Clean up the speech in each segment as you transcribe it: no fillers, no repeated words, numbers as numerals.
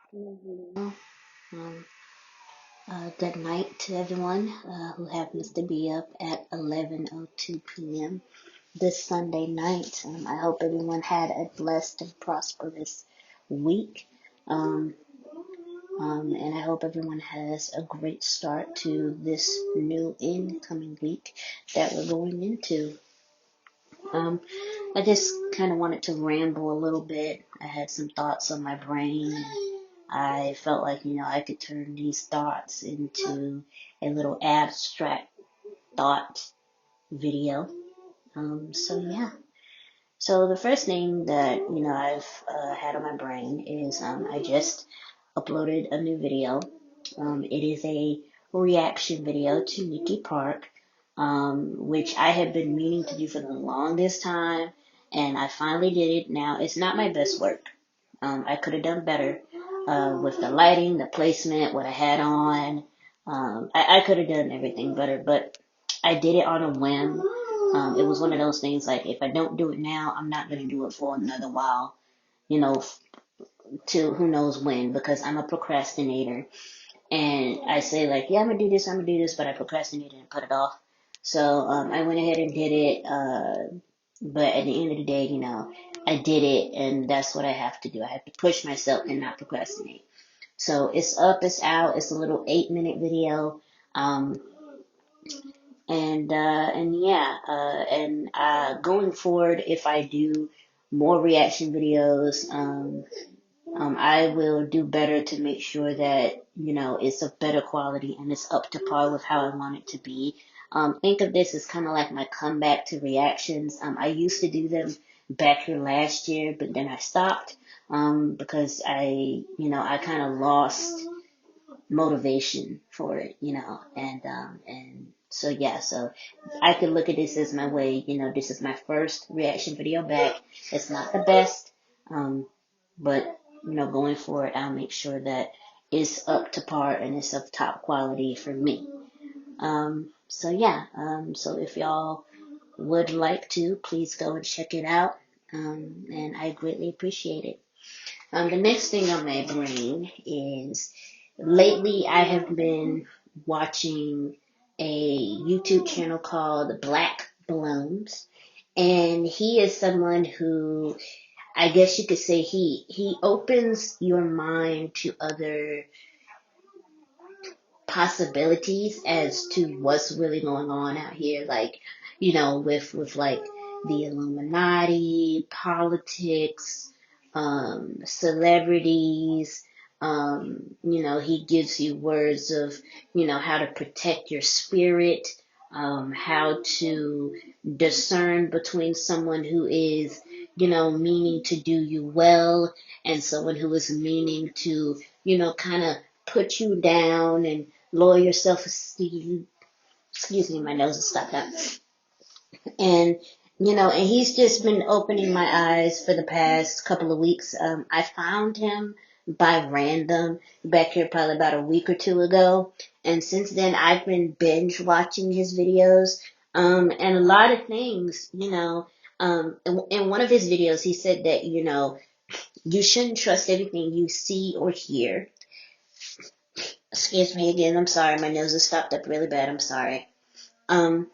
afternoon. Um, Good night to everyone who happens to be up at 11:02 p.m. this Sunday night. I hope everyone had a blessed and prosperous week. Um, and I hope everyone has a great start to this new incoming week that we're going into. Um, I just kind of wanted to ramble a little bit. I had some thoughts on my brain. I felt like, I could turn these thoughts into a little abstract thought video. So yeah. So the first thing that, I've had on my brain is I just uploaded a new video. It is a reaction video to Nikki Park, which I have been meaning to do for the longest time, and I finally did it. Now, it's not my best work. I could have done better with the lighting, the placement, what I had on. I could have done everything better, but I did it on a whim. It was one of those things like if I don't do it now, I'm not going to do it for another while, you know, to who knows when, because I'm a procrastinator. And I say like, yeah, I'm gonna do this, but I procrastinated and put it off. So I went ahead and did it. But at the end of the day, I did it, and that's what I have to do. I have to push myself and not procrastinate. So it's up, it's out. It's a little 8-minute video. Um, and yeah, going forward, if I do more reaction videos, I will do better to make sure that, it's of better quality and it's up to par with how I want it to be. Think of this as kind of like my comeback to reactions. I used to do them back here last year, but then I stopped, because I kind of lost motivation for it, and so yeah, so I could look at this as my way, this is my first reaction video back. It's not the best, but going forward, I'll make sure that it's up to par and it's of top quality for me. So yeah, so if y'all would like to, please go and check it out, and I greatly appreciate it. The next thing on my brain is lately I have been watching a YouTube channel called Black Balloons, and he is someone who I guess you could say he opens your mind to other possibilities as to what's really going on out here, like with like the Illuminati, politics, celebrities. He gives you words of how to protect your spirit, how to discern between someone who is meaning to do you well and someone who is meaning to kind of put you down and lower your self-esteem. Excuse me, my nose is stuck up. And, and he's just been opening my eyes for the past couple of weeks. I found him by random back here probably about a week or two ago. And since then, I've been binge watching his videos. And a lot of things, in one of his videos, he said that, you shouldn't trust everything you see or hear. Excuse me again. I'm sorry. My nose is stopped up really bad. I'm sorry. Um,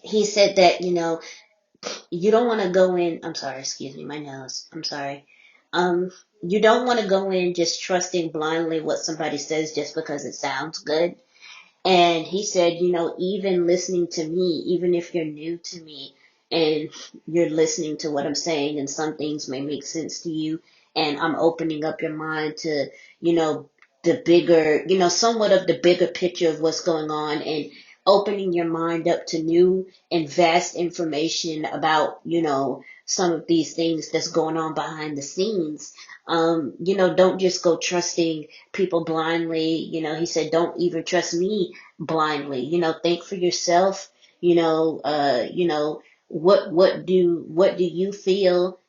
he said that, you don't want to go in. I'm sorry. Excuse me. My nose. I'm sorry. Um, you don't want to go in just trusting blindly what somebody says just because it sounds good. And he said, even listening to me, even if you're new to me and you're listening to what I'm saying and some things may make sense to you and I'm opening up your mind to, the bigger, somewhat of the bigger picture of what's going on and opening your mind up to new and vast information about, some of these things that's going on behind the scenes. Don't just go trusting people blindly. He said, don't even trust me blindly. Think for yourself. What do you feel?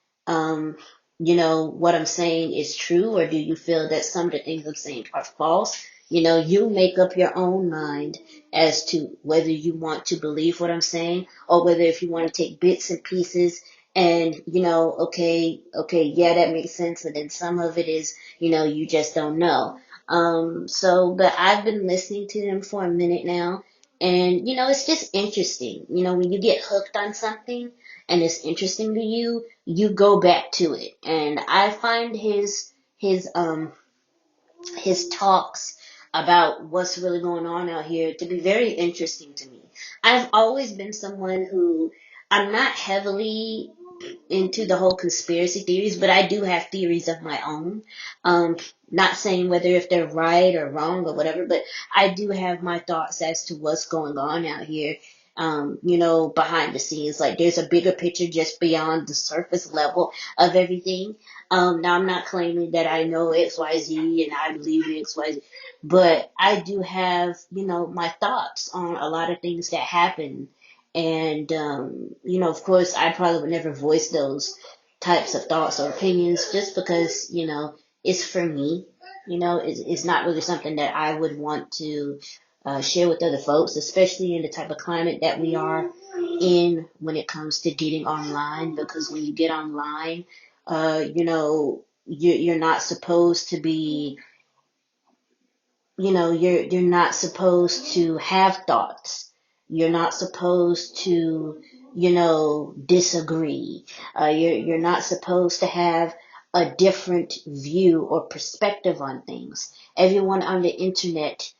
What I'm saying is true, or do you feel that some of the things I'm saying are false? You make up your own mind as to whether you want to believe what I'm saying or whether if you want to take bits and pieces And, okay, yeah, that makes sense. And then some of it is, you just don't know. But I've been listening to them for a minute now. And, it's just interesting. When you get hooked on something and it's interesting to you, you go back to it. And I find his, um, his talks about what's really going on out here to be very interesting to me. I've always been someone who I'm not heavily into the whole conspiracy theories, but I do have theories of my own. Um, Not saying whether if they're right or wrong or whatever, but I do have my thoughts as to what's going on out here. Behind the scenes, like there's a bigger picture just beyond the surface level of everything. Now I'm not claiming that I know XYZ and I believe XYZ, but I do have, my thoughts on a lot of things that happen. And, of course, I probably would never voice those types of thoughts or opinions just because, it's for me. It's not really something that I would want to share with other folks, especially in the type of climate that we are in when it comes to getting online. Because when you get online, you're not supposed to be, you're not supposed to have thoughts. You're not supposed to, disagree. You're not supposed to have a different view or perspective on things. Everyone on the internet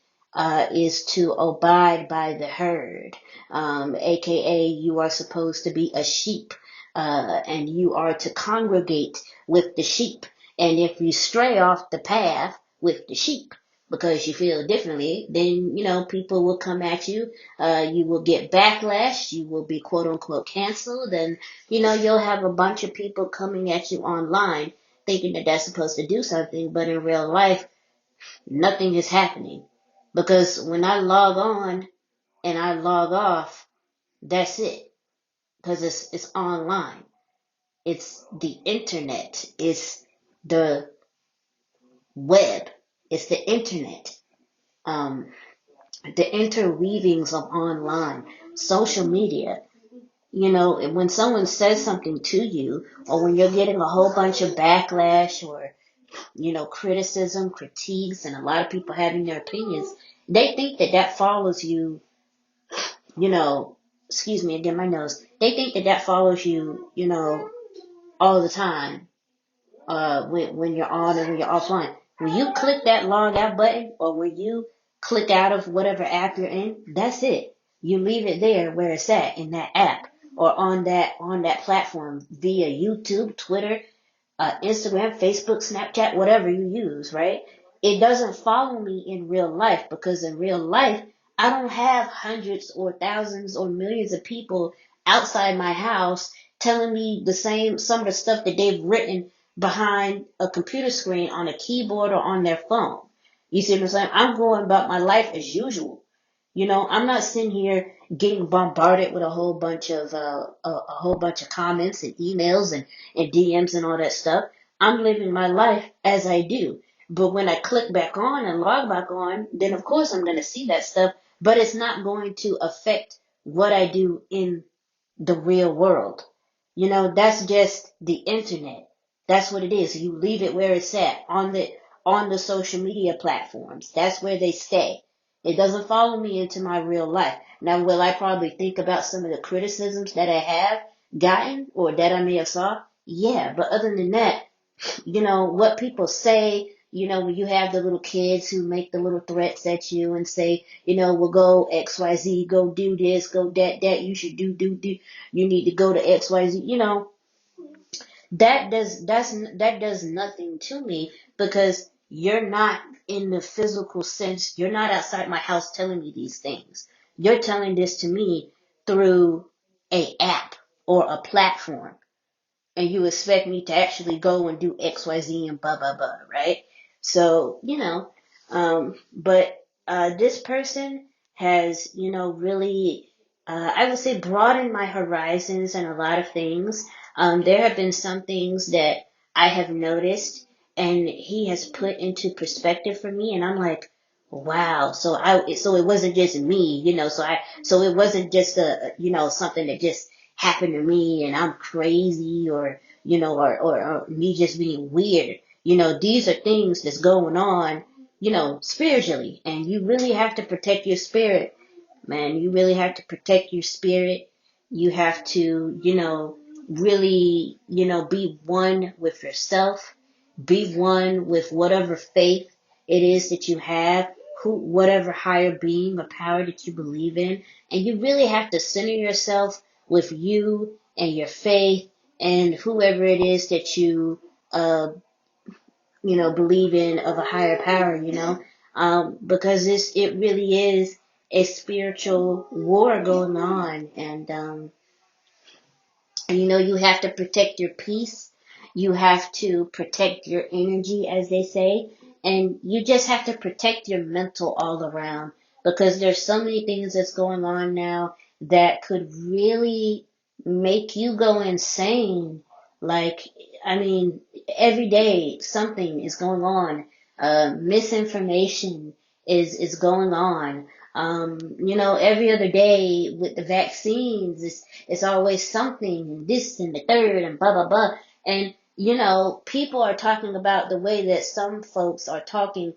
is to abide by the herd, aka you are supposed to be a sheep, and you are to congregate with the sheep. And if you stray off the path with the sheep, because you feel differently, then, people will come at you. You will get backlash. You will be quote unquote canceled. And, you'll have a bunch of people coming at you online thinking that that's supposed to do something. But in real life, nothing is happening. Because when I log on and I log off, that's it. Because it's online. It's the internet. It's the web. It's the internet. Um, the interweavings of online, social media. When someone says something to you, or when you're getting a whole bunch of backlash or, criticism, critiques, and a lot of people having their opinions, they think that that follows you, you know, excuse me, again, my nose. They think that that follows you, all the time, when you're on and when you're offline. When you click that log out button or when you click out of whatever app you're in, that's it. You leave it there where it's at in that app or on that platform via YouTube, Twitter, Instagram, Facebook, Snapchat, whatever you use, right? It doesn't follow me in real life because in real life, I don't have hundreds or thousands or millions of people outside my house telling me some of the stuff that they've written behind a computer screen on a keyboard or on their phone. You see what I'm saying? I'm going about my life as usual. I'm not sitting here getting bombarded with a whole bunch of comments and emails and DMs and all that stuff. I'm living my life as I do. But when I click back on and log back on, then of course I'm going to see that stuff, but it's not going to affect what I do in the real world. That's just the internet. That's what it is. You leave it where it's at on the social media platforms. That's where they stay. It doesn't follow me into my real life. Now, will I probably think about some of the criticisms that I have gotten or that I may have saw? Yeah, but other than that, what people say, when you have the little kids who make the little threats at you and say, well, go XYZ, go do this, go that, you should do, you need to go to XYZ, that does nothing to me because you're not in the physical sense, you're not outside my house telling me these things. You're telling this to me through a app or a platform and you expect me to actually go and do XYZ and blah, blah, blah, right? So, but this person has, really, I would say broadened my horizons and a lot of things. There have been some things that I have noticed and he has put into perspective for me and I'm like, wow. So it wasn't just me, so it wasn't just something that just happen to me and I'm crazy, or, or me just being weird. These are things that's going on, spiritually, and you really have to protect your spirit, man. You really have to protect your spirit. You have to, really, be one with yourself, be one with whatever faith it is that you have, whatever higher being or power that you believe in. And you really have to center yourself with you and your faith and whoever it is that uh, believe in of a higher power, because it really is a spiritual war going on. And you have to protect your peace. You have to protect your energy, as they say. And you just have to protect your mental all around, because there's so many things that's going on now that could really make you go insane. Like, I mean, every day something is going on. Misinformation is going on. Every other day with the vaccines, it's always something, and this and the third, and blah, blah, blah. And, people are talking about the way that some folks are talking.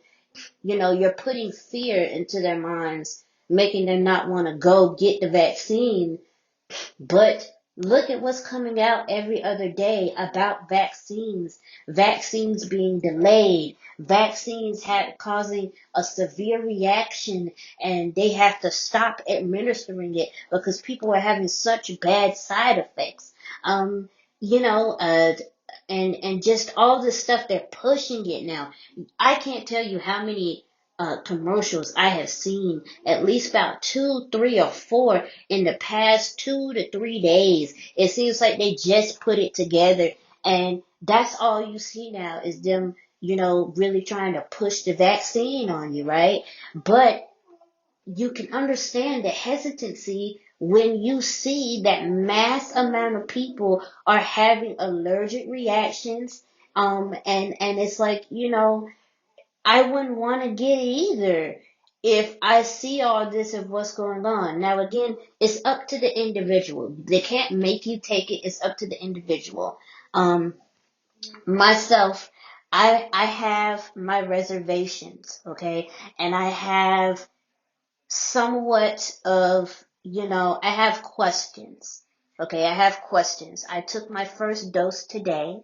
You're putting fear into their minds, making them not want to go get the vaccine. But look at what's coming out every other day about vaccines, vaccines being delayed, vaccines causing a severe reaction, and they have to stop administering it because people are having such bad side effects. Um, you know, uh, and just all this stuff, they're pushing it now. I can't tell you how many commercials I have seen, at least about two, three, or four in the past 2 to 3 days. It seems like they just put it together, and that's all you see now is them, really trying to push the vaccine on you, right? But you can understand the hesitancy when you see that mass amount of people are having allergic reactions. And it's like, I wouldn't want to get it either if I see all this of what's going on. Now, again, it's up to the individual. They can't make you take it. It's up to the individual. Um, Myself, I have my reservations, okay? And I have somewhat of, I have questions. Okay, I have questions. I took my first dose today.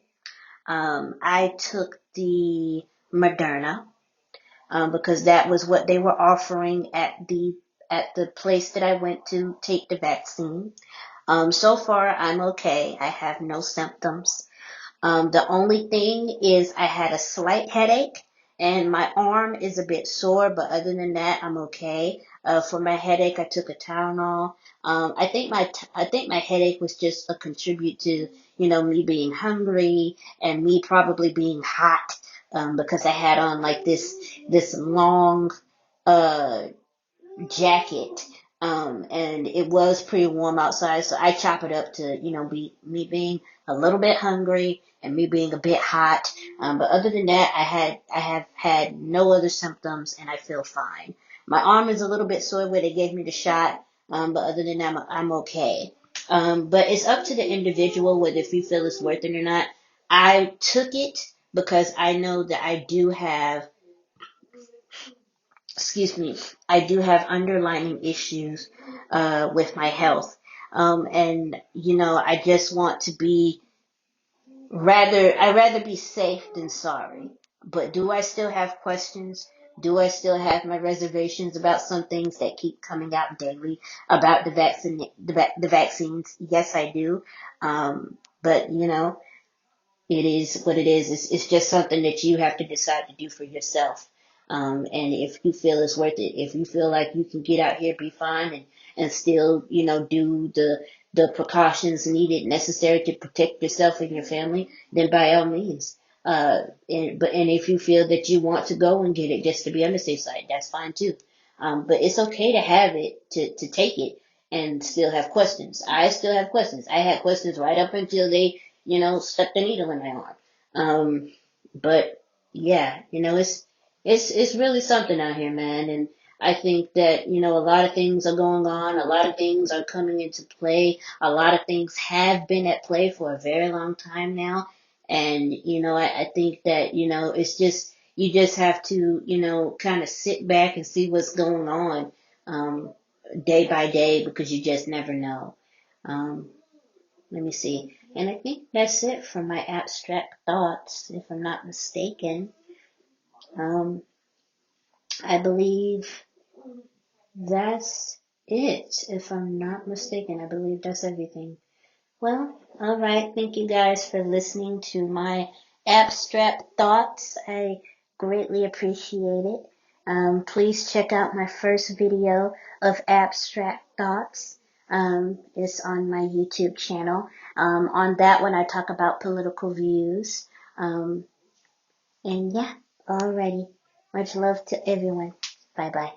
I took the Moderna, because that was what they were offering at the place that I went to take the vaccine. So far I'm okay. I have no symptoms. The only thing is I had a slight headache and my arm is a bit sore, but other than that, I'm okay. For my headache, I took a Tylenol. I think my headache was just a contribute to, me being hungry and me probably being hot, because I had on like this long, uh, jacket. And it was pretty warm outside, so I chop it up to, be me being a little bit hungry and me being a bit hot. But other than that, I have had no other symptoms and I feel fine. My arm is a little bit sore where they gave me the shot. But other than that, I'm okay. But it's up to the individual whether if you feel it's worth it or not. I took it because I know that excuse me, I do have underlying issues with my health. And I just want to be I'd rather be safe than sorry. But do I still have questions? Do I still have my reservations about some things that keep coming out daily about the vaccines? Yes, I do. But it is what it is. It's just something that you have to decide to do for yourself. And if you feel it's worth it, if you feel like you can get out here, be fine, and still, do the precautions needed, necessary to protect yourself and your family, then by all means. And if you feel that you want to go and get it just to be on the safe side, that's fine too. But it's okay to have it, to take it and still have questions. I still have questions. I had questions right up until they stuck the needle in my arm. But yeah, it's really something out here, man. And I think that, a lot of things are going on. A lot of things are coming into play. A lot of things have been at play for a very long time now. And, I think that, it's just, you just have to, kind of sit back and see what's going on, day by day, because you just never know. Um, Let me see. And I think that's it for my abstract thoughts, if I'm not mistaken. Um, I believe that's it, if I'm not mistaken. I believe that's everything. Well, all right. Thank you guys for listening to my abstract thoughts. I greatly appreciate it. Please check out my first video of abstract thoughts. It's on my YouTube channel. On that one, I talk about political views. And yeah, alrighty. Much love to everyone. Bye bye.